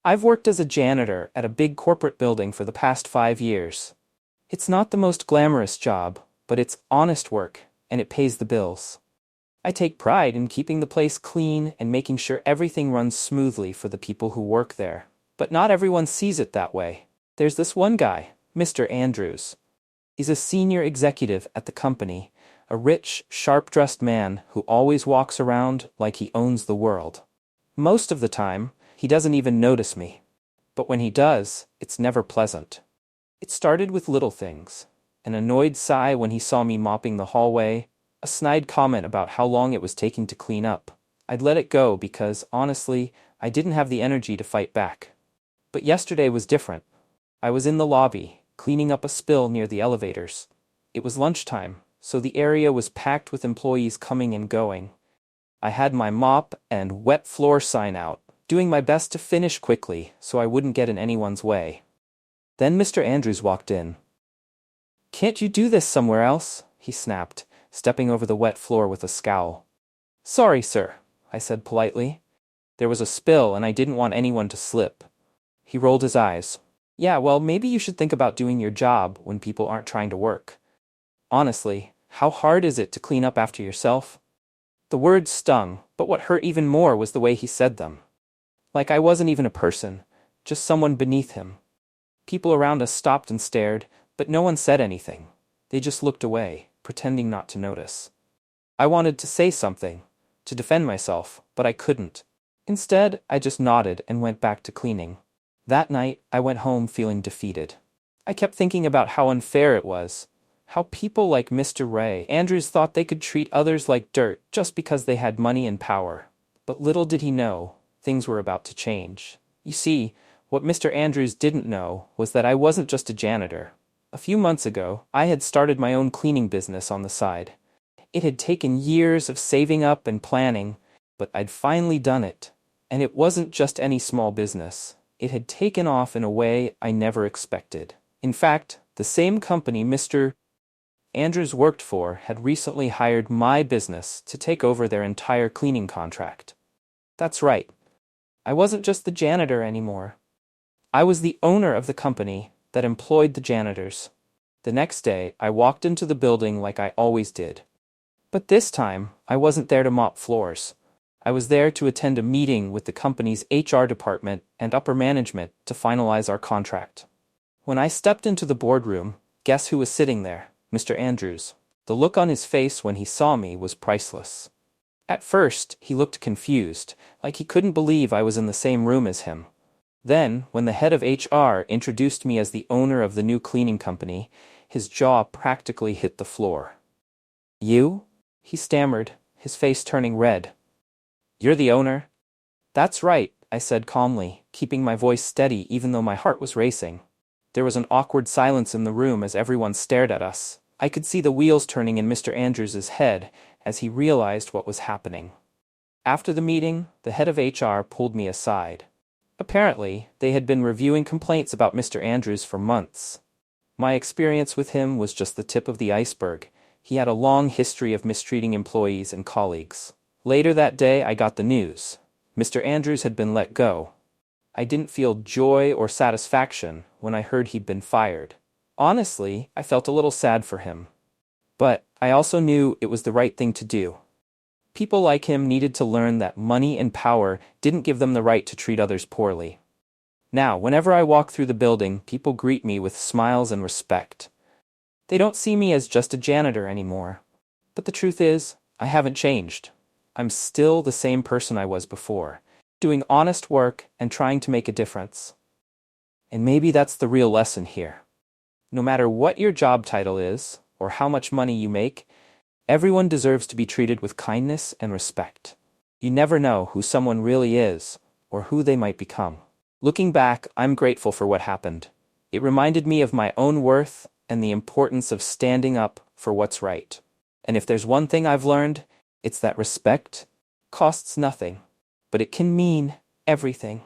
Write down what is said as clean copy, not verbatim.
I've worked as a janitor at a big corporate building for the past 5 years. It's not the most glamorous job, but it's honest work, and it pays the bills. I take pride in keeping the place clean and making sure everything runs smoothly for the people who work there. But not everyone sees it that way. There's this one guy, Mr. Andrews. He's a senior executive at the company, a rich, sharp-dressed man who always walks around like he owns the world. Most of the time, he doesn't even notice me. But when he does, it's never pleasant. It started with little things. An annoyed sigh when he saw me mopping the hallway, a snide comment about how long it was taking to clean up. I'd let it go because, honestly, I didn't have the energy to fight back. But yesterday was different. I was in the lobby, cleaning up a spill near the elevators. It was lunchtime, so the area was packed with employees coming and going. I had my mop and wet floor sign out, doing my best to finish quickly so I wouldn't get in anyone's way. Then Mr. Andrews walked in. "Can't you do this somewhere else?" he snapped, stepping over the wet floor with a scowl. "Sorry, sir," I said politely. There was a spill and I didn't want anyone to slip. He rolled his eyes. "Yeah, well, maybe you should think about doing your job when people aren't trying to work. Honestly, how hard is it to clean up after yourself?" The words stung, but what hurt even more was the way he said them. Like I wasn't even a person, just someone beneath him. People around us stopped and stared, but no one said anything. They just looked away, pretending not to notice. I wanted to say something, to defend myself, but I couldn't. Instead, I just nodded and went back to cleaning. That night, I went home feeling defeated. I kept thinking about how unfair it was, how people like Mr. Ray Andrews thought they could treat others like dirt just because they had money and power. But little did he know, things were about to change. You see, what Mr. Andrews didn't know was that I wasn't just a janitor. A few months ago, I had started my own cleaning business on the side. It had taken years of saving up and planning, but I'd finally done it. And it wasn't just any small business. It had taken off in a way I never expected. In fact, the same company Mr. Andrews worked for had recently hired my business to take over their entire cleaning contract. That's right. I wasn't just the janitor anymore. I was the owner of the company that employed the janitors. The next day, I walked into the building like I always did. But this time, I wasn't there to mop floors. I was there to attend a meeting with the company's HR department and upper management to finalize our contract. When I stepped into the boardroom, guess who was sitting there? Mr. Andrews. The look on his face when he saw me was priceless. At first, he looked confused, like he couldn't believe I was in the same room as him. Then, when the head of HR introduced me as the owner of the new cleaning company, his jaw practically hit the floor. "You?" he stammered, his face turning red. "You're the owner?" "That's right," I said calmly, keeping my voice steady even though my heart was racing. There was an awkward silence in the room as everyone stared at us. I could see the wheels turning in Mr. Andrews' head as he realized what was happening. After the meeting, the head of HR pulled me aside. Apparently, they had been reviewing complaints about Mr. Andrews for months. My experience with him was just the tip of the iceberg. He had a long history of mistreating employees and colleagues. Later that day, I got the news. Mr. Andrews had been let go. I didn't feel joy or satisfaction when I heard he'd been fired. Honestly, I felt a little sad for him. But I also knew it was the right thing to do. People like him needed to learn that money and power didn't give them the right to treat others poorly. Now, whenever I walk through the building, people greet me with smiles and respect. They don't see me as just a janitor anymore. But the truth is, I haven't changed. I'm still the same person I was before, doing honest work and trying to make a difference. And maybe that's the real lesson here. No matter what your job title is, or how much money you make, everyone deserves to be treated with kindness and respect. You never know who someone really is, or who they might become. Looking back, I'm grateful for what happened. It reminded me of my own worth and the importance of standing up for what's right. And if there's one thing I've learned, it's that respect costs nothing, but it can mean everything.